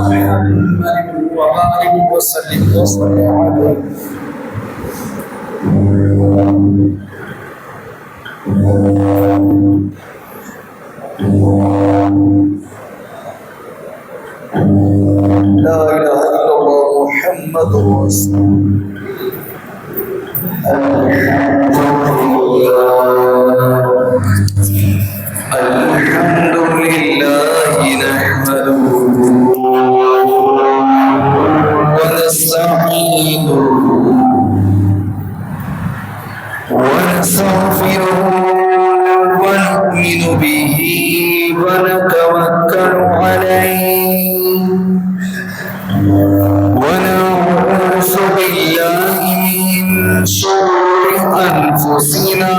محمد وبارك وسلم عليه. لا إله إلا الله محمد رسول الحمد لله نحمده ونستعينه ونستغفره ونؤمن به ونتوكل عليه ونعوذ بالله من شرور أنفسنا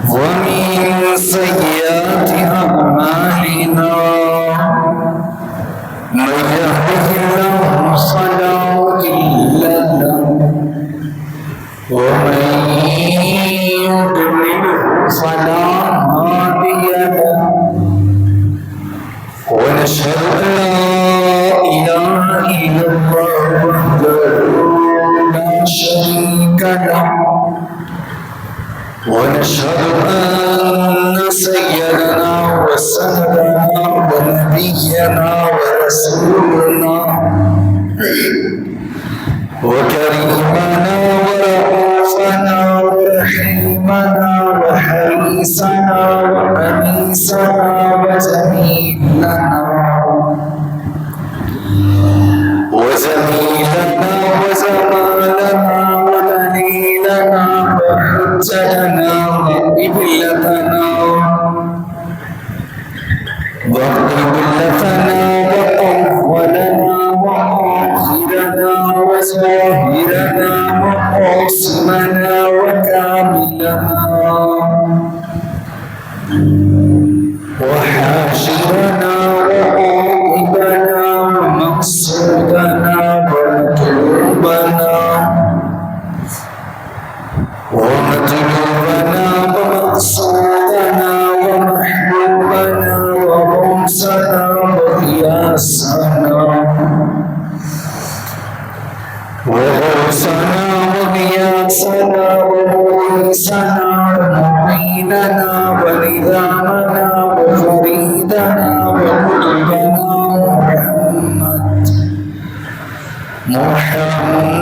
ومن سيئات أعمالنا. من يهده الله فلا مضل له ومن يضلل فلا هادي له. ونشهد أن لا إله إلا الله وحده لا شريك له. ونشهد أن سيدنا وسندنا ونبينا ورسولنا وكريمنا ورؤوفنا ورحيمنا وحريصنا وأنيسنا وجميلنا وزميلنا وزمالنا ودليلنا وحجتنا وقبلتنا وقبلتنا وأولنا وآخرنا وظاهرنا وقاسمنا وكاملنا وحاشرنا وعاقبنا ومقصودنا ومطلوبنا ومقصودنا ومحبوبنا وغمسنا وقياسنا وغوصنا وقياسنا ومغيثنا ومعيننا ونظامنا وفريدنا وقلبنا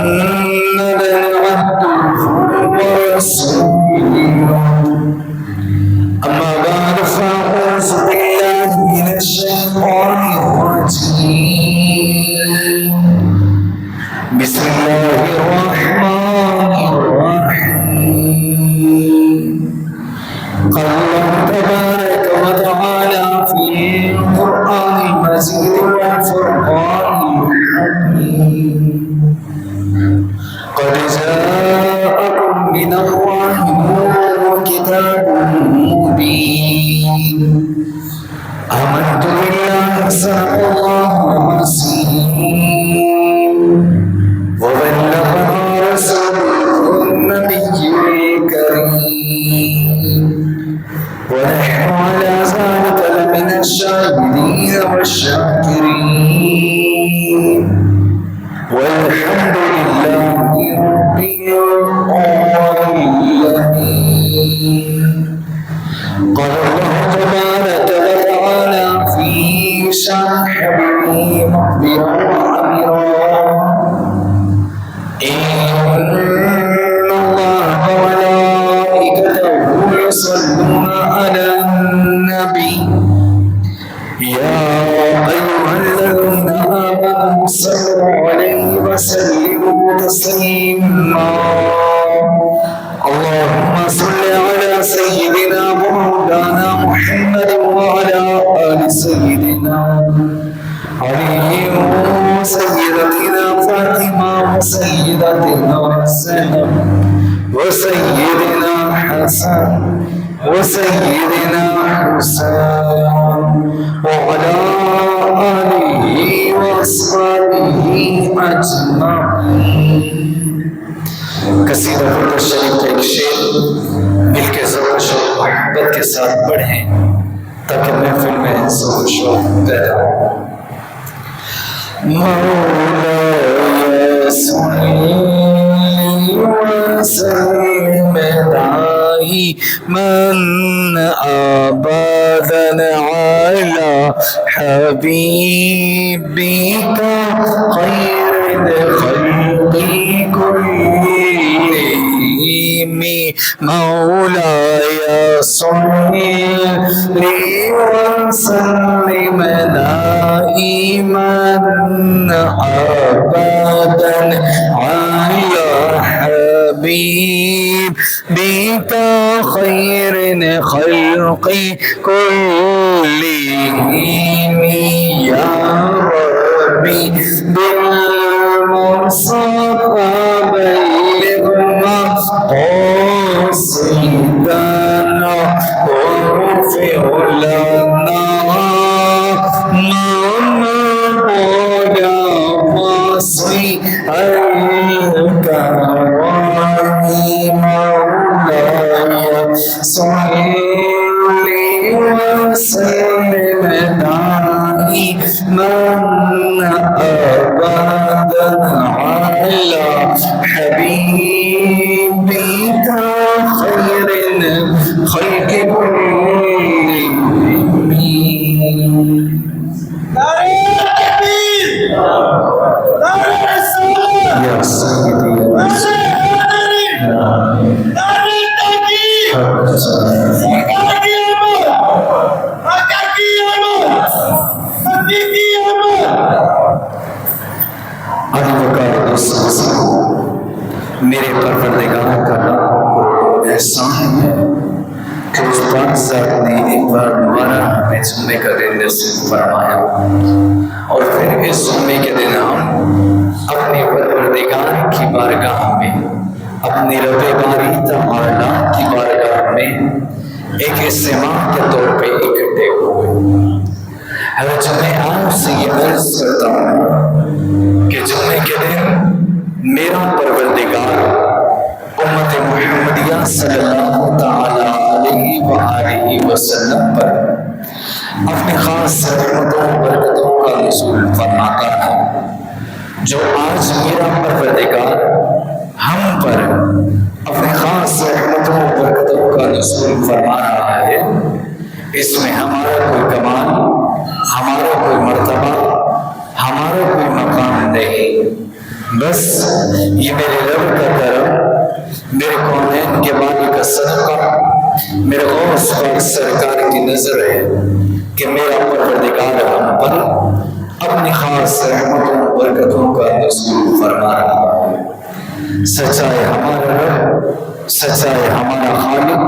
محمد عبده ورسوله. أما بعد فأعوذ بالله من الشيطان الرجيم. بسم الله الرحمن الرحيم. قال الله تبارك وتعالى في القرآن المجيد والفرقان الحكيم: قد جاءكم من الله نور وكتاب مبين. آمنت بالله صدق الله العظيم وبلغنا رسوله النبي الكريم ونحن على ذلك لمن الشاهدين والشاكرين والحمد لله رب العالمين. قال الله تبارك وتعالى في شان حبيبه مخبرا وامرا: إن الله وملائكته يصلون على النبي يا أيها الذين آمنوا صلوا عليه وسلموا تسليما. اللهم صل على سيدنا ومولانا محمد وعلى آل سيدنا علي وسيدتنا فاطمة وسيدتنا زينب وسيدنا حسن وسيدنا حسين وعلى آله وأصحابه أجمعين. قصیدہ فرقہ شریف کا ایک شعر مل کے ذوق و شوق محبت کے ساتھ پڑھیں تاکہ محفل خوشبو پیدا ہو۔ مولاي صل وسلم دائما أبدا على حبيبك خير الخلق كلهم مولاي صل وسلم دائما أبدا على حبيبك خير الخلق كلهم يا ربي بالمصطفى بلغ مقاصدنا واغفر لنا مولاي صل وسلم دائما أبدا على حبيبك خير الخلق كلهم. يا سيدي میرے پروردگار کا احسان ہے کہ اس پاک ذات نے ایک بار دوبارہ ہمیں جمعے کا دن نصیب فرمایا اور پھر اس جمعے کے دن ہم اپنے پروردگار کی بارگاہ میں اپنی رب باری تعالی کی بارگاہ میں ایک اجتماع کے طور پہ اکٹھے ہوئے۔ حضرت میں آپ سے یہ عرض کرتا ہوں کہ جمعے کے دن میرا پروردگار امت محمدیہ صلی اللہ تعالی علیہ وآلہ وسلم پر اپنے خاص رحمتوں و برکتوں کا نزول فرماتا ہے۔ جو آج میرا پروردگار ہم پر اپنے خاص رحمتوں و برکتوں کا نزول فرما رہا ہے، اس میں ہمارا کوئی کمال، ہمارا کوئی مرتبہ، ہمارا کوئی مقام نہیں، بس یہ میرے رب کا کرم، میرے کونین کے بانی کا صدقہ، میرے غوث پاک سرکار کی نظر ہے کہ میرا پروردگار ہم پر اپنی خاص رحمتوں و برکتوں کا نزول فرما رہا ہے۔ سچا ہے ہمارا رب، سچا ہے ہمارا خالق،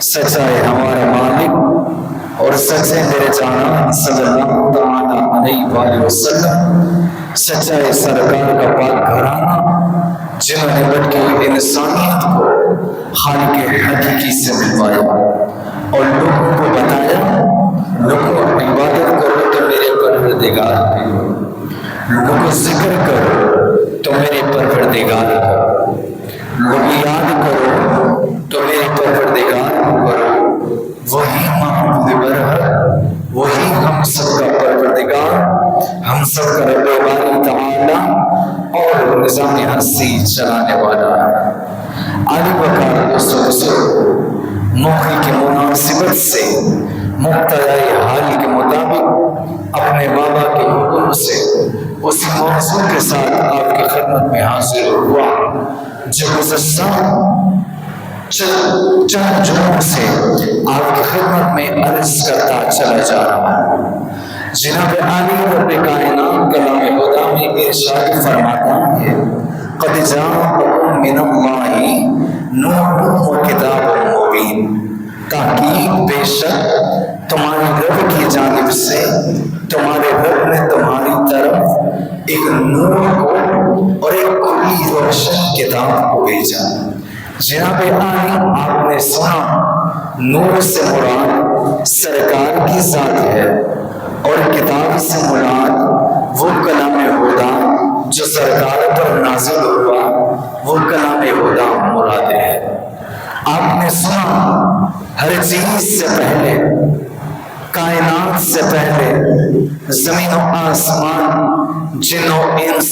سچا ہے ہمارا مالک، اور سچے میرے جانا صلی اللہ تعالی علیہ وآلہ وسلم، سچا ہے سرکار کا پاک گھرانہ جنہوں نے بلکہ انسانیت کو خالق حقیقی سے ملوایا اور لوگوں کو بتایا لوگوں عبادت کرو تو میرے پروردگار کرو، لوگوں کو ذکر کرو تو میرے پروردگار کرو، لوگ یاد کرو تو میرے پروردگار کو کرو، وہی معبود برحق، وہی ہم سب کا پروردگار، ہم سب کا رب باری تعالی اور نظام ہستی چلانے والا ہے۔ علی وقار دوستو، موقع کی مناسبت سے مقتضی حال کے مطابق اپنے بابا کے حکم سے اسی موضوع کے ساتھ آپ کی خدمت میں حاضر ہوا جو گزشتہ چند جمعوں سے آپ کی خدمت میں عرض کرتا چلا جا رہا ہے۔ جناب عالی رب کائنات کلام خدا میں ارشاد فرماتا ہے قد جاءکم من اللہ نور و کتاب مبین، تحقیق بے شک تمہارے رب کی جانب سے تمہارے رب نے تمہاری طرف ایک نور کو اور ایک کھلی روشن کتاب کو بھیجا۔ جناب عالی آپ نے سنا نور سے مراد سرکار کی ذات ہے اور کتاب سے مراد وہ کلام خدا جو سرکار پر نازل ہوا، وہ کلام خدا مراد ہے۔ آپ نے سنا ہر چیز سے پہلے کائنات چاند سے پہلے زمین و آسمان، جن و انس،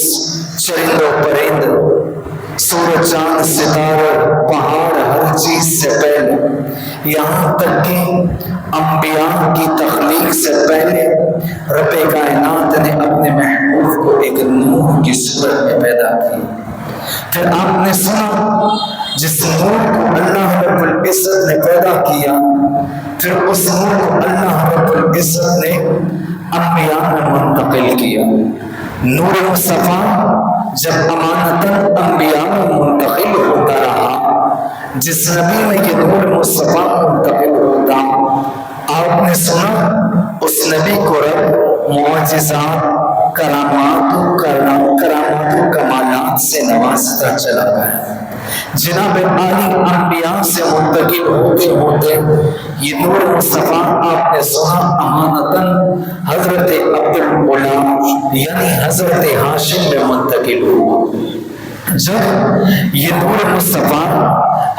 چرند و پرند، سورج چاند ستارے پہاڑ ہر چیز سے پہلے، یہاں تک کہ انبیاء کی تخلیق سے پہلے رب کائنات نے اپنے محبوب کو ایک نور کی صورت میں پیدا کیا۔ پھر آپ نے سنا جس نور کو اللہ رب العزت نے پیدا کیا، پھر اس نور کو اللہ رب العزت نے انبیاء میں منتقل کیا۔ نور مصطفیٰ جب امانتاً انبیاء میں منتقل ہوتا رہا، جس نبی میں یہ نور مصطفیٰ منتقل ہوتا، آپ نے سنا اس نبی کو رب معجزات، کرامات و کمالات سے نوازتا چلا گیا۔ جناب عالی انبیاء سے منتقل ہوتے ہوتے یہ نور مصطفیٰ آپ نے سنا امانتاً حضرت عبدالغلام یعنی حضرت ہاشم میں منتقل ہوا۔ جب یہ نور مصطفیٰ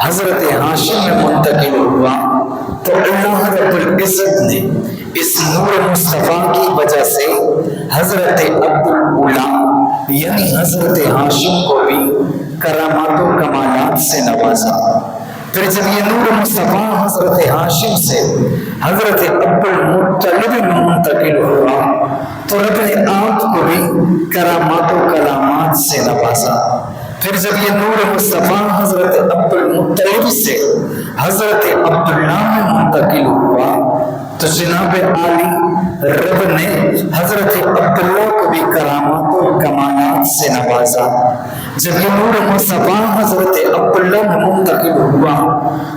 حضرت ہاشم میں منتقل ہوا تو اللہ رب العزت نے اس نور مصطفیٰ کی وجہ سے حضرت عبدالغلام یعنی حضرت ہاشم کو بھی کرامات و کمالات سے نوازا۔ پھر جب یہ نور مصطفیٰ حضرت ہاشم سے حضرت عبدالمطلب منتقل ہوا تو رب نے آپ کو بھی کرامات و کلامات سے نوازا۔ پھر جب یہ نور مصطفیٰ حضرت عبدالمطلب سے حضرت عبداللہ میں منتقل ہوا تو جناب عالی رب نے حضرت عبداللہ کو بھی کرامات و کمالات سے نوازا۔ جب یہ نور مصطفیٰ حضرت عبداللہ میں منتقل ہوا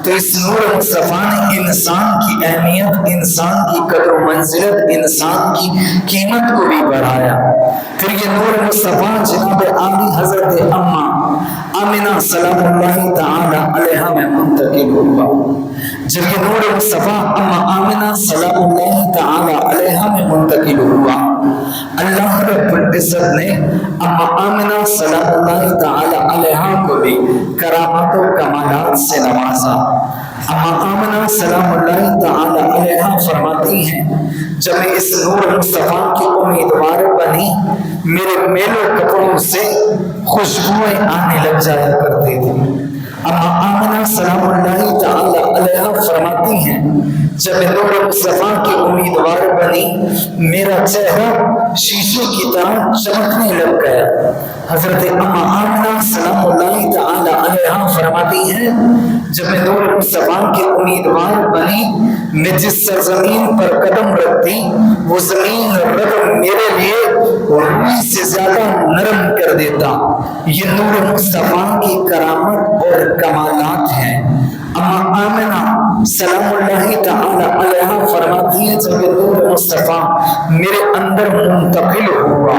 تو اس نور مصطفیٰ نے انسان کی اہمیت، انسان کی قدر و منزلت، انسان کی قیمت کو بھی بڑھایا۔ پھر یہ نور مصطفیٰ جناب عالی حضرت اماں آمنہ سلام اللہ تعالی علیہا میں منتقل ہوا۔ جب یہ نور مصطفیٰ اماں آمنہ سلام اللہ تعالی علیہا میں منتقل ہوا، اللہ رب العزت نے اماں آمنہ سلام اللہ تعالی علیہا کو بھی کرامات و کمالات سے نوازا۔ اماں آمنہ سلام اللہ تعالی علیہا فرماتی ہیں جب میں اس نور مصطفیٰ کی امیدوار بنی میرے میلوں کپڑوں سے خوشبوئیں آنے لگ جایا کرتی تھی۔ اماں آمنہ سلام اللہ تعالی علیہا فرماتی ہیں جب میں نور مصطفیٰ کی امیدوار بنی میرا چہرہ شیشے کی طرح چمکنے لگ گیا۔ حضرت اماں آمنہ سلام اللہ تعالی علیہا فرماتی ہیں جب میں نور مصطفیٰ کی امیدوار بنی میں جس سرزمین پر قدم رکھتی وہ زمین رب میرے لیے روئی سے زیادہ نرم کر دیتا۔ یہ نور مصطفیٰ کی کرامت اور کمالات ہیں۔ اماں آمنہ سلام اللہ تعالی علیہا فرماتی ہیں جب یہ نور مصطفیٰ میرے اندر منتقل ہوا،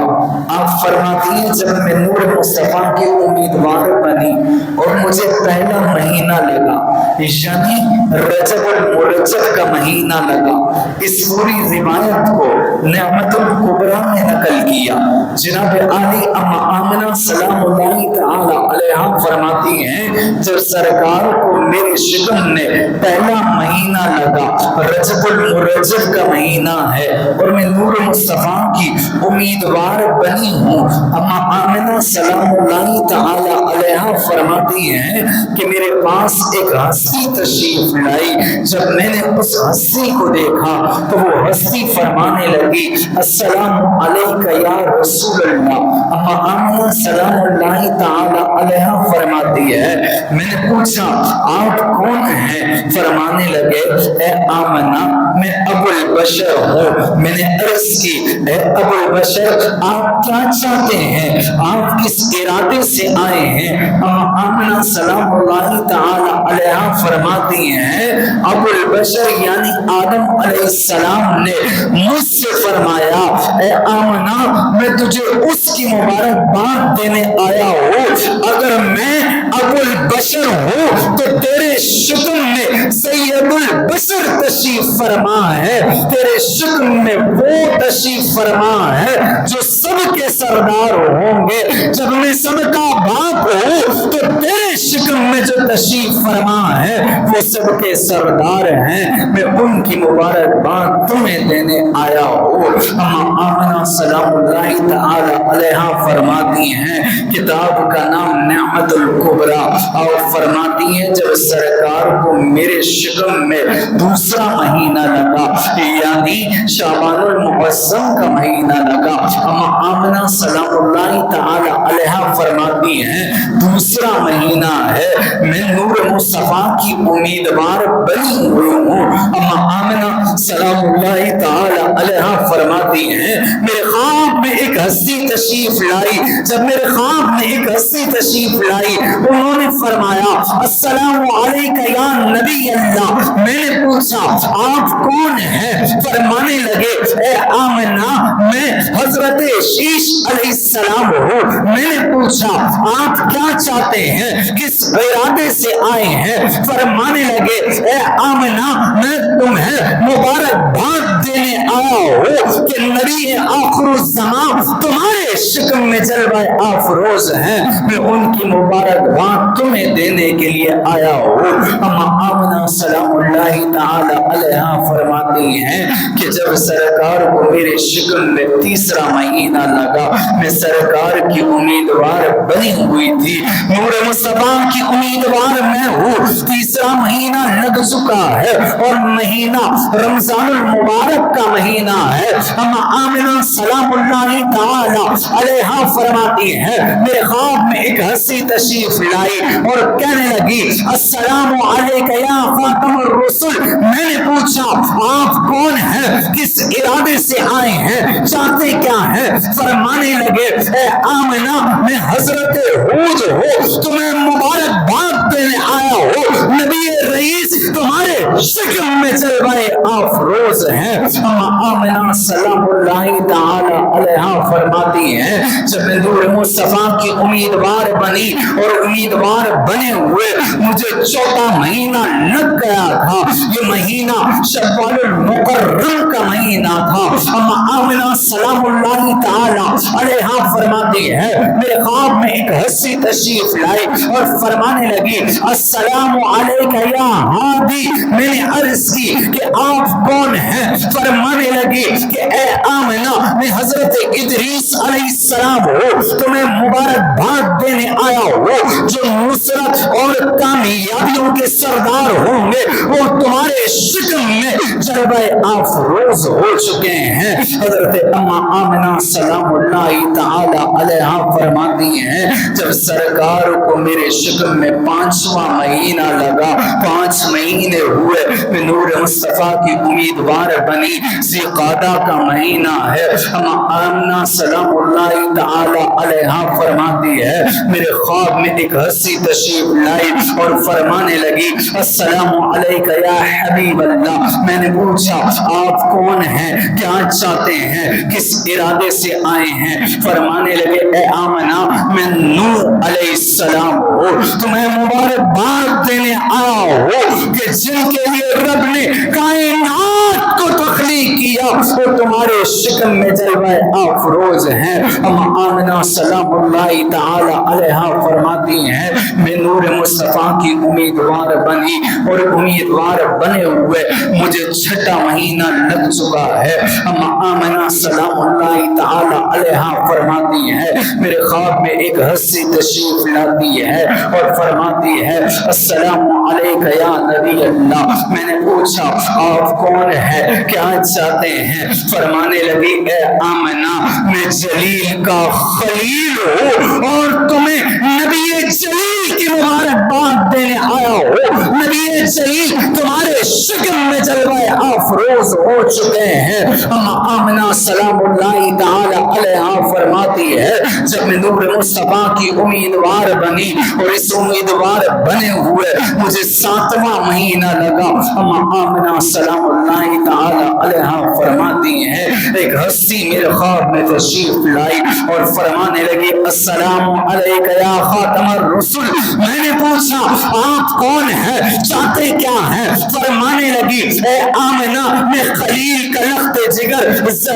آپ فرماتی ہیں جب میں نور مصطفیٰ کی امیدوار بنی اور مجھے پہلا مہینہ لگا یعنی رجب المرجب کا مہینہ لگا۔ اس پوری روایت کو نعمت الکبریٰ میں نقل کیا۔ جناب عالی اماں آمنہ سلام اللہ تعالی علیہا فرماتی ہیں جب سرکار کو میرے شکم نے پہلا مہینہ لگا، رجب المرجب کا مہینہ ہے اور میں نور مصطفیٰ کی امیدوار بنی ہوں، اماں آمنہ سلام اللہ تعالی علیہا فرماتی ہیں کہ میرے پاس ایک ہستی تشریف لائی۔ جب میں نے اس ہستی کو دیکھا تو وہ ہستی فرمانے لگی السلام علیکہ یا رسول اللہ۔ اماں آمنہ سلام اللہ تعالی علیہا فرماتی ہے میں نے پوچھا آپ کون ہیں؟ فرمانے لگے اے آمنہ میں ابو البشر ہوں۔ میں نے عرض کی اے ابو البشر آپ کیا چاہتے ہیں، آپ کس ارادے سے آئے ہیں؟ آمنہ سلام اللہ تعالی علیہا فرماتی ہیں ابو البشر یعنی آدم علیہ السلام نے مجھ سے فرمایا اے آمنہ میں تجھے اس کی مبارکباد دینے آیا ہوں، اگر میں ابو البشر ہوں تو تیرے شکم میں سید البشر تشریف فرما ہے، تیرے شکم میں وہ تشریف فرما ہے جو سب کے سردار ہوں گے۔ جب میں سب کا باپ ہوں تو تیرے شکم میں جو تشریف فرما ہے وہ سب کے سردار ہیں، میں ان کی مبارکباد تمہیں دینے آیا ہوں۔ اما آمنہ سلام اللہ تعالی علیہا فرماتی ہیں، کتاب کا نام نعمت الکبریٰ، اور فرماتی ہیں جب سرکار کو میرے شکم میں دوسرا مہینہ لگا، یعنی شعبان المعظم کا مہینہ لگا، اما آمنہ سلام اللہ تعالی علیہا فرماتی ہیں دوسرا مہینہ ہے، میں نور مصطفیٰ کی امیدوار بنی ہوئی ہوں۔ اما آمنہ سلام اللہ تعالی علیہا فرماتی ہیں میرے خواب میں ایک ہستی تشریف لائی، جب میرے خواب میں ایک ہستی تشریف لائی انہوں نے فرمایا السلام علیکہ یا نبی اللہ۔ میں نے پوچھا آپ کون ہیں؟ فرمانے لگے اے آمنہ میں حضرت شیش علیہ السلام ہوں۔ میں نے پوچھا آپ کیا چاہتے ہیں، کس ارادے سے آئے ہیں؟ فرمانے لگے اے آمنہ میں تمہیں مبارکباد دینے آیا ہوں کہ نبی آخر الزمان تمہارے شکم میں جلوہ افروز ہیں، میں ان کی مبارکباد تمہیں دینے کے لیے آیا ہوں۔ اما آمنہ سلام اللہ تعالی علیہا فرماتی ہیں کہ جب سرکار کو میرے شکم میں تیسرا مہینہ لگا، میں سرکار کی امیدوار بنی ہوئی تھی، نور مصطفیٰ کی امیدوار میں ہوں، تیسرا مہینہ لگ چکا ہے اور مہینہ رمضان المبارک کا مہینہ ہے۔ اما آمنہ سلام اللہ تعالی علیہا فرماتی ہے میرے خواب میں ایک ہستی تشریف لائی اور کہنے لگی السلام علیکہ یا خاتم الرسل۔ میں نے پوچھا آپ کون ہیں، کس ارادے سے آئے ہیں، چاہتے کیا ہیں؟ فرمانے لگے اے آمنہ میں حضرت ہود ہوں، تمہیں مبارکباد دینے آیا ہوں، نبی رئیس تمہارے شکم میں جلوہ افروز ہیں۔ اما آمنہ سلام اللہ تعالی علیہا فرماتی ہیں جب میں نور مصطفیٰ کی امیدوار بنی اور امیدوار بنے ہوئے مجھے چوتھا مہینہ لگ گیا تھا، یہ مہینہ شوال المکرم کا مہینہ تھا۔ اما آمنہ سلام اللہ تعالی علیہا فرماتی ہے میرے خواب میں ایک ہستی تشریف لائی اور فرمانے لگی السلام علیکہ یا ہادی۔ میں نے عرض کی کہ آپ کون ہیں؟ فرمانے لگی کہ اے آمنہ میں حضرت ادریس علیہ السلام ہوں، تمہیں مبارکباد دینے آیا ہوں، جو نصرت اور کامیابیوں کے سردار ہوں گے وہ تمہارے شکم میں جلوہ افروز ہو چکے ہیں۔ حضرت اما آمنہ سلام اللہ تعالی علیہا فرماتی ہیں جب سرکار کو میرے شکم میں پانچواں مہینہ لگا، 5 مہینے ہوئے، میں نور مصطفیٰ کی امیدوار بنی، ذی-قعدہ کا مہینہ ہے۔ اما آمنہ سلام اللہ تعالی علیہا فرماتی ہے میرے خواب میں ایک ہستی تشریف لائی اور فرمانے لگی السلام علیکہ یا حبیب اللہ۔ میں نے پوچھا آپ کون ہیں، کیا چاہتے ہیں، کس ارادے سے آئے ہیں؟ فرمانے لگے اے آمنہ میں نوح علیہ السلام ہوں، تمہیں مبارکباد دینے آیا ہوں کہ جن کے لیے رب نے کائنات کو تخلیق کیا وہ تمہارے شکم میں جلوہ افروز ہیں۔ اما آمنہ سلام اللہ تعالی علیہا فرماتی ہیں میں نور مصطفیٰ کی امیدوار بنی اور امیدوار بنے ہوئے مجھے 6واں مہینہ لگ چکا ہے۔ اما آمنہ سلام اللہ تعالی علیہا فرماتی ہے میرے خواب میں ایک ہستی تشریف لاتی ہے اور فرماتی ہے السلام علیکہ یا نبی اللہ۔ میں نے پوچھا آپ کون ہیں، کیا چاہتے ہیں؟ فرمانے لگی اے آمنہ میں جلیل کا خلیل ہوں اور تمہیں نبی جلیل کی مبارکباد دینے آیا ہوں، نبی جلیل تمہارے شکم میں جلوہ افروز ہو چکے ہیں۔ اما آمنہ سلام اللہ تعالی علیہا فرماتی ہے جب میں نور مصطفیٰ کی امیدوار بنی اور اس امیدوار بنے ہوئے مجھے 7واں مہینہ لگا، اما آمنہ سلام اللہ تعالی علیہا فرماتی ہے ایک ہستی میرے خواب میں تشریف لائی اور فرمانے لگی السلام علیک یا خاتم الرسل. میں نے پوچھا آپ کون ہیں, چاہتے کیا ہیں؟ فرمانے لگی اے آمنہ میں خلیل کا لخت جگر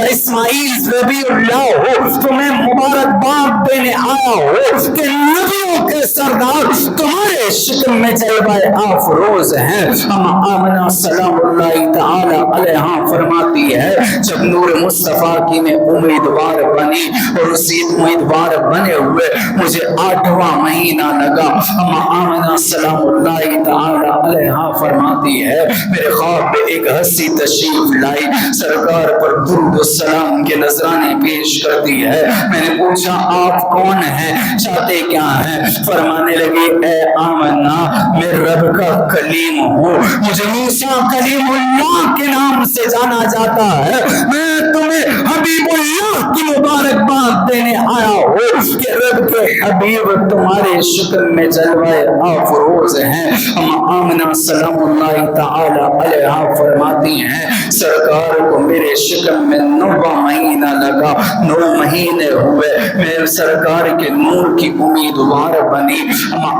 اسماعیل ربی اللہ ہو, تمہیں مبارکباد دینے آیا ہو کہ نبیوں کے سردار تمہارے شکم میں جلوہ افروز ہیں. آمنہ سلام اللہ تعالی علیہا فرماتی ہے جب نور مصطفیٰ کی میں امیدوار بنی اور اسی امیدوار بنے ہوئے مجھے 8واں مہینہ لگا. آمنہ سلام اللہ تعالی علیہا فرماتی ہے میرے خواب میں ایک ہستی تشریف لائی, سرکار پر درود و سلام کے نذرانے پیش کرتی ہے. میں نے پوچھا آپ کون ہیں, چاہتے کیا ہیں؟ فرمانے لگی اے آمنہ میں رب کا کلیم ہوں, مجھے موسیٰ کلیم اللہ کے نام سے جانا جاتا ہے. میں تمہیں حبیب اللہ کی مبارکباد دینے آیا ہوں کہ رب کے حبیب تمہارے شکر میں جلوہ افروز ہیں. آمنہ سلام اللہ تعالی علیہا فرماتی ہیں سرکار کو میرے شکر میں 9واں مہینہ لگا, 9 مہینے ہوئے میں سرکار کے نور کی امیدوار بنی.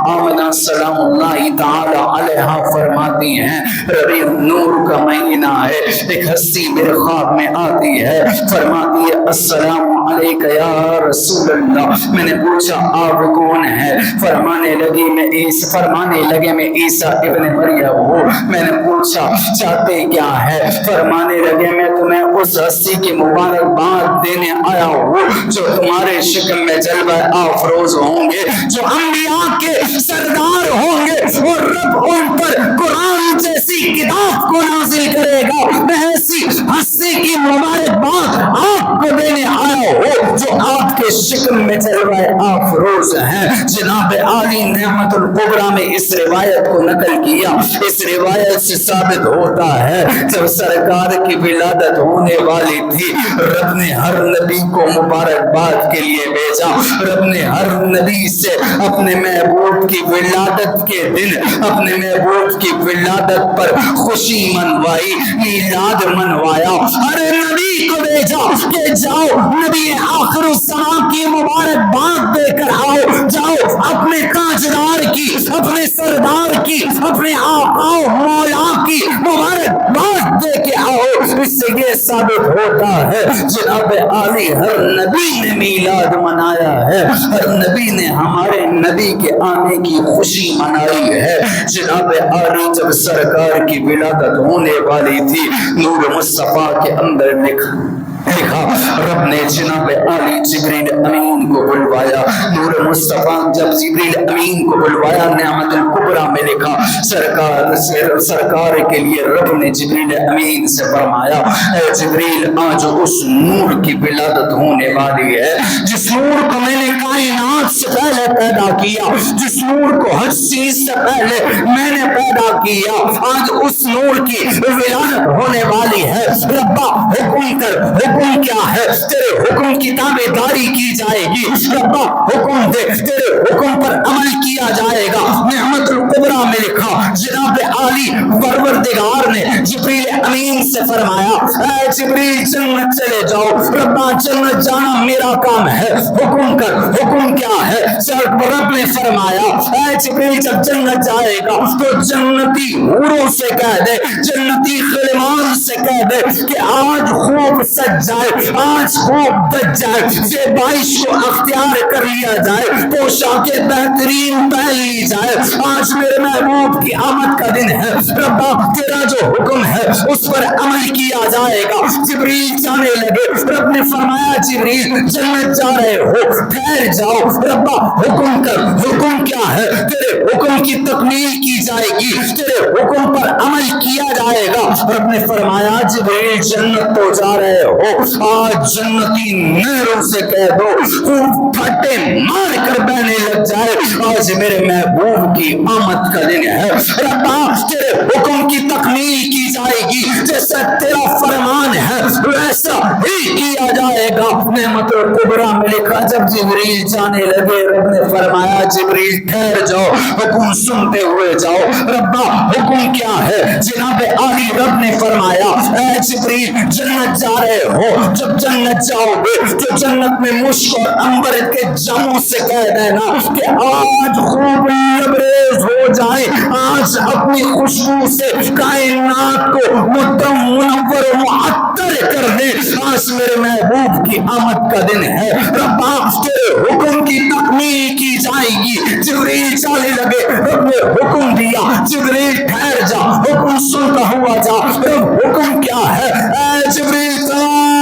آمنہ سلام اللہ تعالی علیہا فرماتی ہیں ربیع نور کا مہینہ ہے, ایک ہستی میرے خواب میں آتی ہے, فرماتی ہے السلام علیک یا رسول اللہ. میں نے پوچھا آپ کون ہیں؟ فرمانے لگے میں عیسیٰ ابن مریم ہوں. میں نے پوچھا چاہتے کیا ہے؟ فرمانے لگے میں تمہیں اس ہستی کی مبارکباد دینے آیا ہوں جو تمہارے شکم میں جلوہ افروز ہوں گے, جو انبیاء کے سردار ہوں گے اور رب ان پر قرآن جیسی کتاب کو نازل کرے گا. میں ایسی ہستی کی مبارکباد آپ کو دینے آیا ہوں جو آپ کے شکم میں جلوہ افروز ہیں. جناب عالی نعمت الکبریٰ میں اس روایت کو نقل کیا. اس روایت سے ثابت ہوتا ہے جب سرکار کی ولادت ہونے والی تھی رب نے ہر نبی کو مبارکباد کے لیے بھیجا. رب نے ہر نبی سے اپنے محبوب کی ولادت کے دن اپنے محبوب کی ولادت پر خوشی منوائی, میلاد منوایا. ہر نبی کو بھیجا کہ جاؤ نبی آخر الزمان کی مبارکباد دے کر آؤ, جاؤ اپنے تاجدار کی, اپنے سردار کی, اپنے آقا مولا کی مبارکباد دے کے آؤ. اس سے یہ ثابت ہوتا ہے جناب عالی ہر نبی نے میلاد منایا ہے, ہر نبی نے ہمارے نبی کے آنے کی خوشی منائی ہے. جناب عالی جب سرکار کی ولادت ہونے والی تھی نور مصطفیٰ کے اندر لکھا رب نے جناب عالی جبریل امین کو بلوایا. نور مصطفیٰ جب جبریل امین کو بلوایا نعمت الکبریٰ میں لکھا سرکار کے لیے رب نے جبریل امین سے فرمایا اے جبریل آج اس نور کی ولادت ہونے والی ہے جس نور کو میں نے کائنات سے پہلے پیدا کیا, جس نور کو ہر چیز سے پہلے میں نے پیدا کیا. آج اس نور کی ولادت ہونے والی ہے. ربا حکم کر, حکم کیا ہے؟ تیرے حکم کی تابعداری کی جائے گی. ربا حکم دے, تیرے حکم پر عمل کیا جائے گا. نعمت الکبریٰ میں لکھا جناب عالی پروردگار نے جبریل امین سے فرمایا اے جبریل جنت چلے جاؤ. ربا جنت جانا میرا کام ہے, حکم کر, حکم کیا ہے؟ رب نے فرمایا اے جبریل جب جنت جائے گا تو جنتی حوروں سے کہہ دے, جنتی خلمان سے کہہ دے کہ آج خوب سج جائے, آج خوب بچ جائے, زیبائش کو اختیار کر لیا جائے, پوشاکیں بہترین پہن لی جائے. آج میرے محبوب کی آمد کا دن ہے. ربا تیرا جو حکم ہے اس پر عمل کیا جائے گا. جبریل جانے لگے. رب نے فرمایا جبریل جنت جا رہے ہو, ٹھہر جاؤ. ربا حکم کر, حکم کیا ہے؟ تیرے حکم کی تکمیل کی جائے گی, تیرے حکم پر عمل کیا جائے گا. رب نے فرمایا جبریل جنت تو جا رہے ہو, آج جنتی نہروں سے کہہ دو پھٹے مار کر بہنے لگ جائے. آج میرے محبوب کی آمد کا دن ہے. ربا تیرے حکم کی تکمیل کی جائے گی, جیسا تیرا فرمان ہے ویسا ہی کیا جائے گا. نعمت الکبریٰ میں لکھا جب جبریل جانے لگے رب نے فرمایا جبریل ٹھہر جاؤ حکم سنتے ہوئے جاؤ ربا حکم کیا ہے جناب عالی رب نے فرمایا اے جبریل جنت جا رہے ہو جب جنت جاؤ گے تو جنت میں مشک اور عنبر کے جاموں سے کہہ دینا کہ آج خوب لبریز ہو جائے آج اپنی خوشبو سے کائنات کو مدم منور و معطر کر دے آج میرے محبوب کی آمد کا دن ہے ربا تیرے حکم کی تکمیل کی جائے گی جبریل چلنے لگے رب نے حکم دیا جبریل ٹھہر جا حکم سنتا ہوا جا رب حکم کیا ہے اے جبریل تمام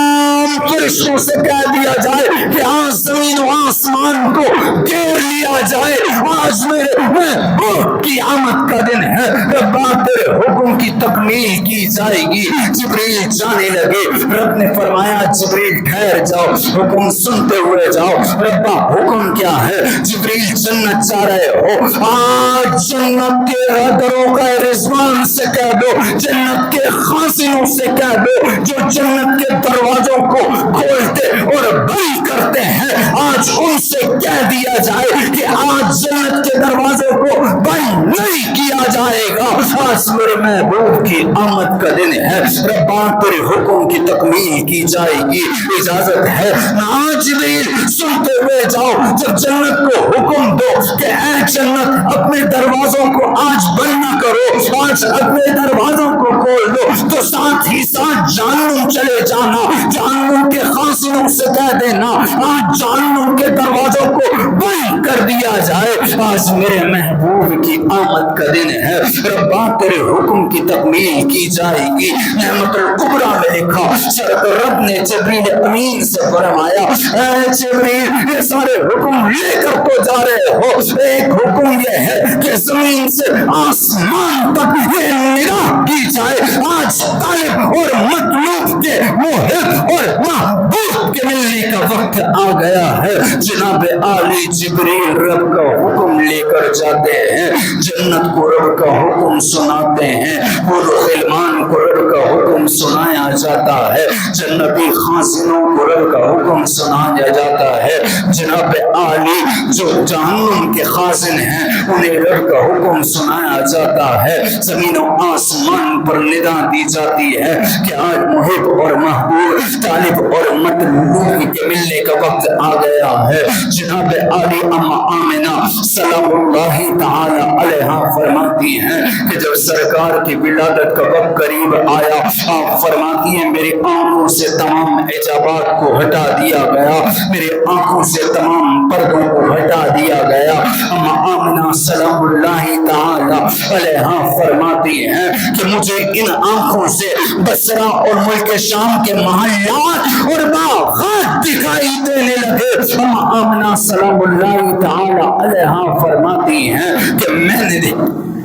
فرشتوں سے کہہ دیا جائے کہ آج زمین و آسمان کو گھیر لیا جائے آج میرے محبوب کی آمد کا دن ہے ربا تیرے حکم کی تکمیل کی جائے گی جبریل جانے لگے رب نے فرمایا جبریل ٹھہر جاؤ حکم سنتے ہوئے جاؤ ربا حکم کیا ہے جبریل جنت جا رہے ہو آج جنت کے دروغ رضوان سے کہہ دو جنت کے خازنوں سے کہہ دو جو جنت کے دروازوں کو کھولتے اور بند کرتے ہیں آج ان سے کہہ دیا جائے کہ آج جنت کے دروازے کو بند نہیں کیا جائے گا آج میرے محبوب کی آمد کا دن ہے ربا تیرے حکم کی تکمیل کی جائے گی اجازت ہے آج جبریل سنتے ہوئے جاؤ جب جنت کو حکم دو کہ اے جنت اپنے دروازوں کو آج بند نہ کرو آج اپنے دروازوں کو کھول دو تو ساتھ ہی ساتھ جہنم چلے جانا جہنم کے خازنوں سے کہہ دینا آج جہنم کے دروازوں کو بند کر دیا جائے آج میرے محبوب کی آمد کا دن ہے ربا تیرے حکم کی تکمیل کی جائے گی نعمت الکبریٰ میں لکھا سرکار رب نے جبریل امین سے فرمایا اے جبریل یہ سارے حکم لے کر تو جا رہے ہو ایک حکم یہ ہے کہ زمین سے آسمان تک یہ نگاہ کی جائے آج طالب اور مطلوب کے محب اور محبوب کے ملنے کا وقت آ گیا ہے جناب عالی جبریل رب کا حکم لے کر جاتے ہیں جنت کو رب کا حکم سناتے ہیں اور غلمان کو رب کا حکم سنایا جاتا ہے جنتی خازنوں کو رب کا حکم سنایا جاتا ہے جناب عالی جو جہنم کے خازن ہیں انہیں رب کا حکم سنایا جاتا ہے زمین و آسمان پر ندا دی جاتی ہے کہ آج محب اور محبوب طالب اور مطلوب کے ملنے کا وقت آ گیا ہے جناب عالی اما آمنہ سلام اللہ تعالی علیہا فرماتی ہیں کہ جب سرکار کی ولادت کا وقت قریب آیا آپ فرماتی ہیں میری آنکھوں سے تمام حجابات کو ہٹا دیا گیا میری آنکھوں سے تمام پردوں کو ہٹا دیا گیا اما آمنہ سلام اللہ تعالی علیہا فرماتی ہیں کہ مجھے ان آنکھوں سے بصرہ اور ملک شام کے محلات اور باغات دکھائی دینے لگے اما آمنہ سلام اللہ تعالی علیہا فرماتی ہیں کہ میں نے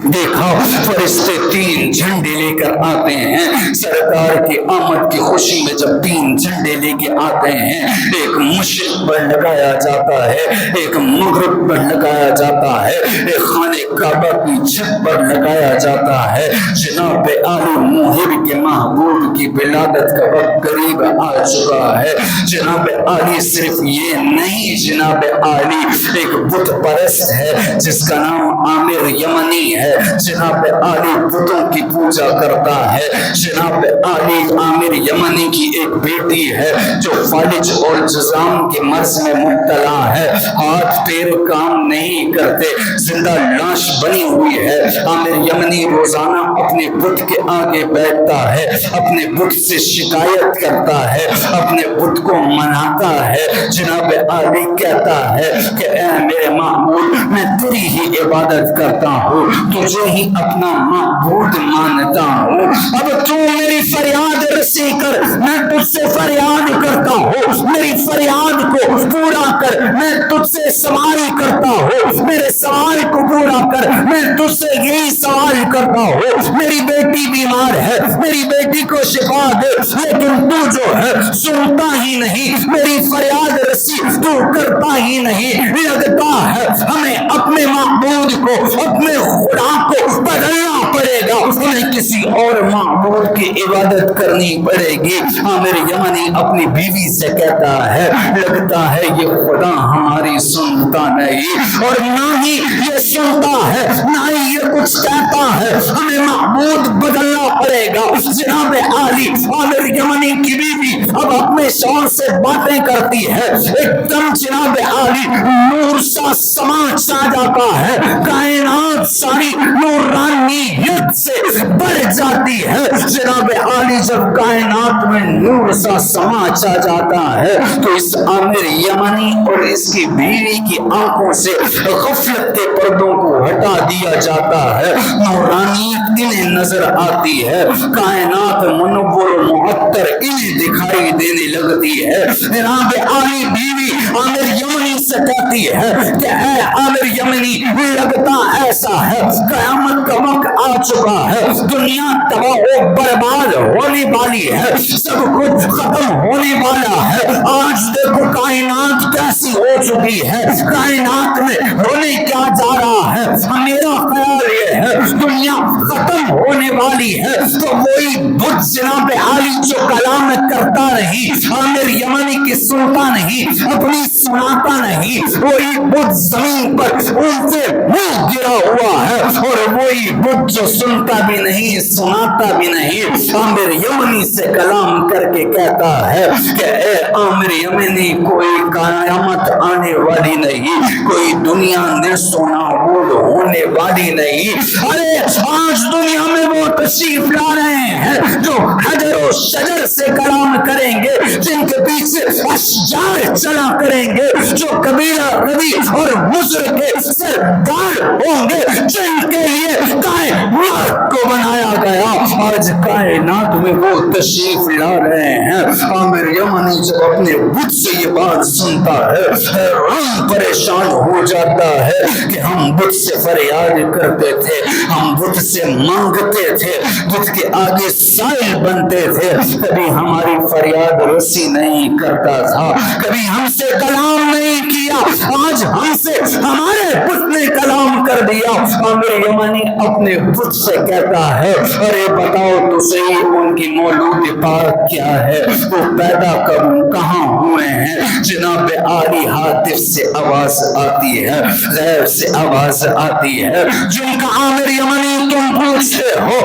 دیکھا فرشتے 3 جھنڈے لے کر آتے ہیں سرکار کی آمد کی خوشی میں جب 3 جھنڈے لے کے آتے ہیں ایک مشرق پر لگایا جاتا ہے ایک مغرب پر لگایا جاتا ہے ایک خانہ کعبہ کی چھت پر لگایا جاتا ہے جناب عالی محب کے محبوب کی ولادت کا وقت قریب آ چکا ہے جناب عالی صرف یہ نہیں جناب عالی ایک بت پرست ہے جس کا نام عامر یمنی ہے جناب عالی بتوں کی پوجا کرتا ہے جناب عالی عامر یمنی کی ایک بیٹی ہے جو فالج اور جزام کے مرض میں مبتلا ہے ہاتھ پیر کام نہیں کرتے زندہ لاش بنی ہوئی ہے عامر یمنی روزانہ اپنے بت کے آگے بیٹھتا ہے اپنے بت سے شکایت کرتا ہے اپنے بت کو مناتا ہے جناب عالی کہتا ہے کہ اے میرے معبود میں تیری ہی عبادت کرتا ہوں تجھے ہی اپنا معبود مانتا ہوں اب تو میری فریاد رسی کر میں تجھ سے فریاد کرتا ہوں میری فریاد کو پورا کر میں تجھ سے سوال کرتا ہوں میرے سوال کو پورا کر میں تجھ سے یہی سوال کرتا ہوں میری بیٹی بیمار ہے میری بیٹی کو شفا دے لیکن تو جو ہے سنتا ہی نہیں میری فریاد رسی تو کرتا ہی نہیں. لگتا ہے ہمیں اپنے معبود کو, اپنے خدا کو بدلنا پڑے گا, ہمیں کسی اور معبود کی عبادت کرنی پڑے گی. عامر یمنی اپنی بیوی سے کہتا ہے لگتا ہے یہ خدا ہماری سنتا نہیں اور نہ ہی یہ سنتا ہے, نہ ہی یہ کچھ کہتا ہے, ہمیں معبود بدلنا پڑے گا. جناب عالی عامر یمنی کی بیوی اب اپنے شوہر سے باتیں کرتی ہے. ایک دم جناب عالی نور سا سما چھا جاتا ہے, کائنات ساری نورانیت سے بڑھ جاتی ہے. جناب عالی جب کائنات میں نور سا سما چھا جاتا ہے تو اس عامر یمنی اور اس کی بیوی کی آنکھوں سے غفلت کے پردوں کو ہٹا دیا جاتا ہے. نورانیت انہیں نظر آتی ہے, کائنات منور و معطر انہیں دکھائی دینے لگتی ہے. جناب عالی بیوی عامر یمنی سے کہتی ہے کہ اے عامر یمنی, لگتا ایسا ہے قیامت کا وقت آ چکا ہے, دنیا تباہ و برباد ہونے والی ہے, سب کچھ ختم ہونے والا ہے. آج دیکھو کائنات کیسی ہو چکی ہے, کائنات میں ہونے کیا جا رہا ہے. میرا خیال یہ ہے دنیا ختم ہونے والی ہے تو وہی بدھ جناب عالی جو کلام کرتا نہیں, عامر یمنی کی سنتا نہیں, اپنی سناتا نہیں, وہی بدھ زمین پر ان سے منہ گرا ہوا ہے اور وہی بدھ جو سنتا بھی نہیں سناتا بھی نہیں عامر یمنی سے کلام کر کے کہتا ہے کہ اے عامر یمنی, کوئی قیامت آنے والی نہیں, کوئی دنیا نیست و نابود ہونے والی نہیں. ارے آج دنیا میں وہ تشریف لا رہے ہیں جو حجر و شجر سے کلام کریں گے, جن کے پیچھے اشجار چلا کریں گے, جو قبیلہ ربی اور مصر کے سردار ہوں گے, جن کے لیے کائنات کو بنایا گیا. آج کائنات میں وہ تشریف لا رہے ہیں. عامر یمنی جب اپنے بدھ سے یہ بات سنتا ہے حیران پریشان ہو جاتا ہے کہ ہم بدھ سے فریاد کرتے تھے, ہم بدھ سے مانگتے تھے, بدھ کے آگے سائل بنتے تھے, کبھی ہماری فریاد رسی نہیں کرتا تھا, کبھی ہم سے کلام نہیں کیا, آج ہم سے ہمارے بدھ نے کلام کر دیا. عامر یمنی اپنے بدھ سے کہتا ہے ارے بتاؤ تو صحیح ان کی مولود پاک کیا ہے, وہ پیدا کب کہاں ہوئے ہیں. جناب عالی ہاتف سے آواز آتی ہے, غیب سے آواز آتی ہے, جن کا عامر یمنی تم پوچھتے ہو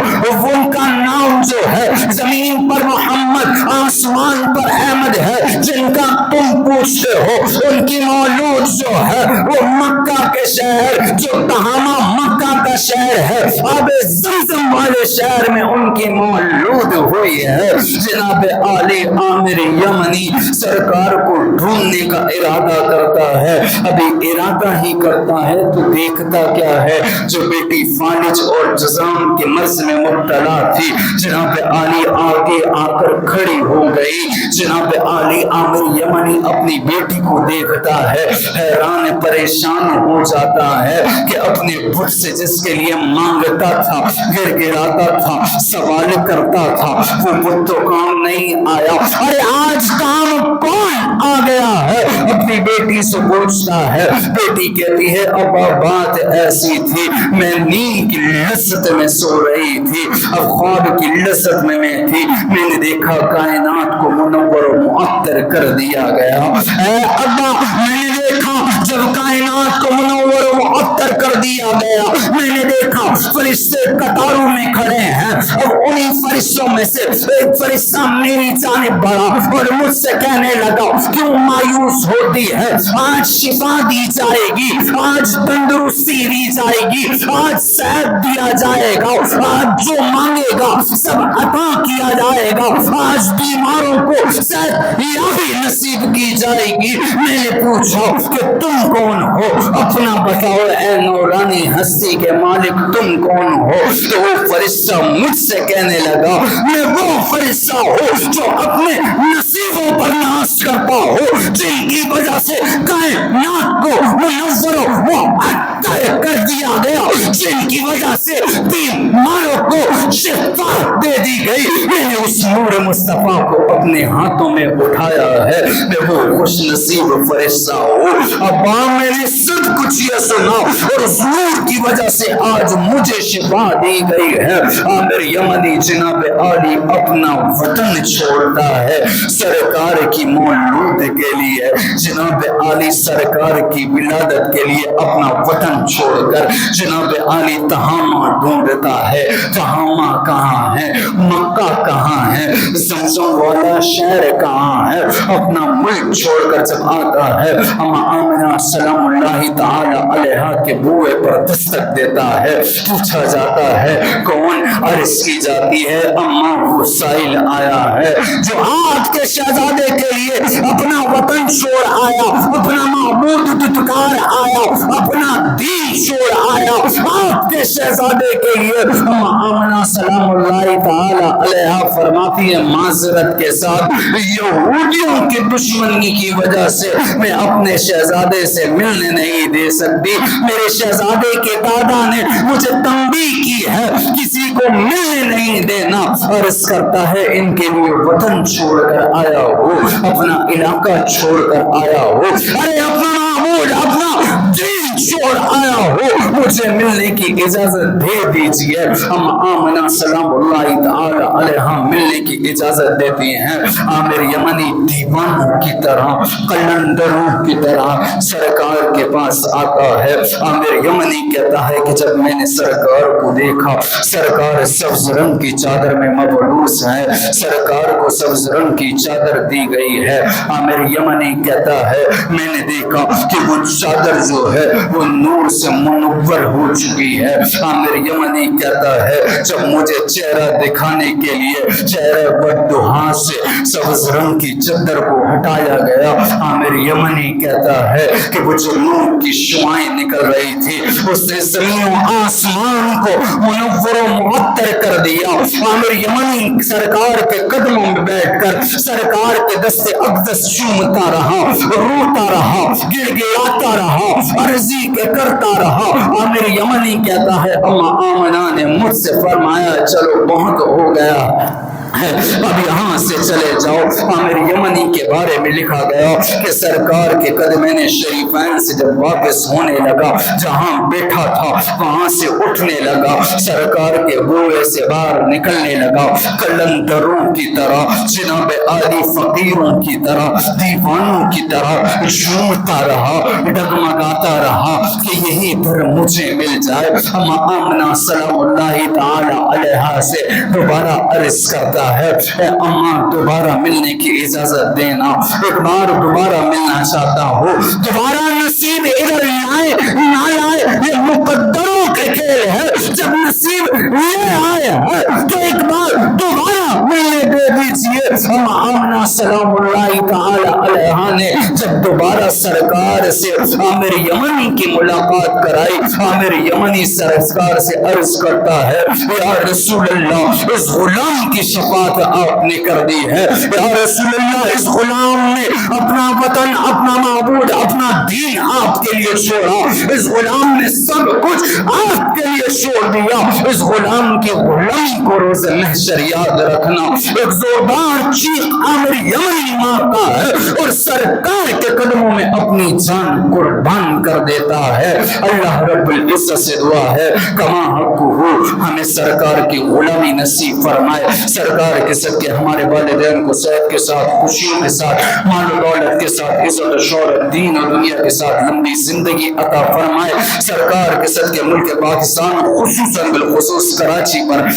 ان کا نام جو ہے زمین پر محمد, آسمان پر احمد ہے. جن کا تم پوچھتے ہو ان کی مولود جو ہے وہ مکہ کے شہر, جو تہامہ مکہ کا شہر ہے, آب زمزم والے شہر میں ان کی مولود ہوئی ہے. جناب عالی عامر یمنی سرکار کو ڈھونڈنے کا ارادہ کرتا ہے. ابھی ارادہ ہی کرتا ہے تو دیکھتا کیا ہے, جو بیٹی فالج اور جزام کے مرض میں مبتلا تھی جناب عالی آگے آ کر کھڑی ہو گئی. جناب عالی عامر یمنی اپنی بیٹی کو دیکھتا ہے, حیران پریشان ہو جاتا ہے کہ اپنے بدھ سے جس کے لیے مانگتا تھا, گر گراتا تھا, سوال کرتا تھا, وہ بدھ تو کام نہیں آیا. ارے آج کام کون آ گیا ہے؟ اپنی بیٹی سے پوچھتا ہے. بیٹی کہتی ہے ابا بات ایسی تھی, میں نیند کی لذت میں سو رہی تھی, اب خواب کی لذت میں تھی, میں نے دیکھا کائنات کو منور و معطر کر دیا گیا. اے ابا میں نے دیکھا جب کائنات کو منور و معطر کر دیا گیا, میں نے دیکھا فرشتے قطاروں میں کھڑے ہیں, اب انہی فرشتوں میں سے ایک فرشتہ میری جانب بڑھا اور مجھ سے کہنے لگا کیوں مایوس ہوتی ہے, آج شفا دی جائے گی, آج تندرستی دی جائے گی, آج صحت دیا جائے گا, آج جو مانگے گا سب عطا کیا جائے گا, آج بیماروں کو صحت یابی نصیب کی جائے گی. میں نے پوچھا کہ تم کون ہو, اپنا بتاؤ اے نورانی ہستی کے مالک, تم کون ہو؟ تو وہ فرشتہ مجھ سے کہنے لگا میں وہ فرشتہ ہوں جو اپنے نصیبوں پر ناز کرتا ہوں, جن کی وجہ سے کائنات کو منور و معطر کر دیا گیا, جن کی وجہ سے بیماروں کو شفا دے دی گئی. میں نے اس نور مصطفیٰ کو اپنے ہاتھوں میں اٹھایا ہے. میں وہ خوش نصیب فرشتہ ہوں. ابا میں نے سب کچھ یہ سنا اور اس نور کی وجہ سے آج مجھے شفا دی گئی ہے. عامر یمنی جناب عالی اپنا وطن چھوڑتا ہے سرکار کی مولود کے لیے. جناب عالی سرکار کی ولادت کے لیے اپنا وطن چھوڑ کر جناب عالی تہامہ ڈھونڈتا ہے. تہامہ کہاں ہے؟ مکہ کہاں ہے؟ زمزم والا شہر کہاں ہے؟ اپنا ملک چھوڑ کر جب آتا ہے اما آمنہ سلام اللہ تعالی علیہا کے بوئے پر دستک دیتا ہے. پوچھا جاتا ہے کون؟ عرض کی جاتی ہے اما وہ سائل آیا ہے جو آپ کے شہزادے کے لیے اپنا وطن چھوڑ آیا, اپنا معبود دتکار آیا, اپنا دین چھوڑ آیا آپ کے شہزادے کے لیے. اما آمنہ سلام اللہ تعالی علیہا فرماتی ہے معذرت کے ساتھ یہودیوں کی دشمنی کی وجہ سے میں اپنے شہزادے سے ملنے نہیں دے سکتی. میرے شہزادے کے دادا نے مجھے تنبیہ کی ہے کسی کو ملنے نہیں دینا. عرض کرتا ہے ان کے لیے وطن چھوڑ کر آیا ہو, اپنا علاقہ چھوڑ کر آیا ہو, ارے اپنا معبود اپنا دین چھوڑ آیا ہو, مجھے ملنے کی اجازت دے دیجیے. ہم آمنہ سلام اللہ تعالی علیہا ملنے کی اجازت دیتی ہیں. عامر یمنی دیوانوں کی طرح قلندروں کی طرح سرکار کے پاس آتا ہے. عامر یمنی کہتا ہے کہ جب میں نے سرکار کو دیکھا, سرکار سبز رنگ کی چادر میں مبعوث ہے, سرکار کو سبز رنگ کی چادر دی گئی ہے. عامر یمنی کہتا ہے میں نے دیکھا کہ وہ چادر جو ہے وہ نور سے منور ہو چکی ہے. عامر یمنی کہتا ہے جب مجھے چہرہ دکھانے کے لیے چہرہ بددہا سے سبز رنگ کی چادر کو ہٹایا گیا. عامر یمنی کہتا ہے کہ وہ جو نور کی شعائیں نکل رہی تھی اس نے زمین و آسمان کو منور و معطر کر دیا. عامر یمنی سرکار کے قدموں میں بیٹھ کر سرکار کے دست اقدس چومتا رہا, روتا رہا, گڑ گڑاتا رہا, عرضی کے کرتا رہا. عامر یمنی کہتا ہے اما آمنہ نے مجھ سے فرمایا چلو بہت ہو گیا اب یہاں سے چلے جاؤ. عامر یمنی کے بارے میں لکھا گیا کہ سرکار کے قدمین شریفین سے جب واپس ہونے لگا, جہاں بیٹھا تھا وہاں سے اٹھنے لگا, سرکار کے بوئے سے باہر نکلنے لگا. قلندروں کی طرح جناب عالی فقیروں کی طرح دیوانوں کی طرح جھومتا رہا, ڈگمگاتا رہا کہ یہی در مجھے مل جائے. اما آمنہ سلام اللہ تعالی علیہا سے دوبارہ عرض کرتا ہے اے اماں دوبارہ ملنے کی اجازت دینا, ایک بار دوبارہ ملنا چاہتا ہوں. دوبارہ نصیب ادھر آئے نہ آئے یہ مقدروں کے کھیل ہے. جب نصیب لے آئے ہیں تو ایک بار دوبارہ ملنے دے دیجیے. آمنہ سلام اللہ تعالی علیہا نے جب دوبارہ سرکار سے عامر یمنی کی ملاقات کرائی, عامر یمنی سرکار سے عرض کرتا ہے یا رسول اللہ اس غلام کی شفاعت آپ نے کر دی ہے. یا رسول اللہ اس غلام نے اپنا وطن, اپنا معبود, اپنا دین آپ کے لیے چھوڑا, اس غلام نے سب کچھ آپ کے لیے چھوڑ دیا. اس غلام کی غلامی کو روز محشر یاد رکھنا. ایک زوردار چیخ عامر یمنی مارتا ہے اور سرکار کے قدموں میں اپنی جان قربان کر دیتا ہے. اللہ رب العزت سے دعا ہے کما حق ہو ہمیں سرکار کی غلامی نصیب فرمائے. سرکار کے صدقے ہمارے والدین کو صحت کے ساتھ, خوشیوں کے ساتھ, مال و دولت کے ساتھ, عزت و شہرت, دین و دنیا کے ساتھ لمبی زندگی عطا فرمائے. سرکار کے صدقے ملک پاکستان خصوصاً بالخصوص کراچی پر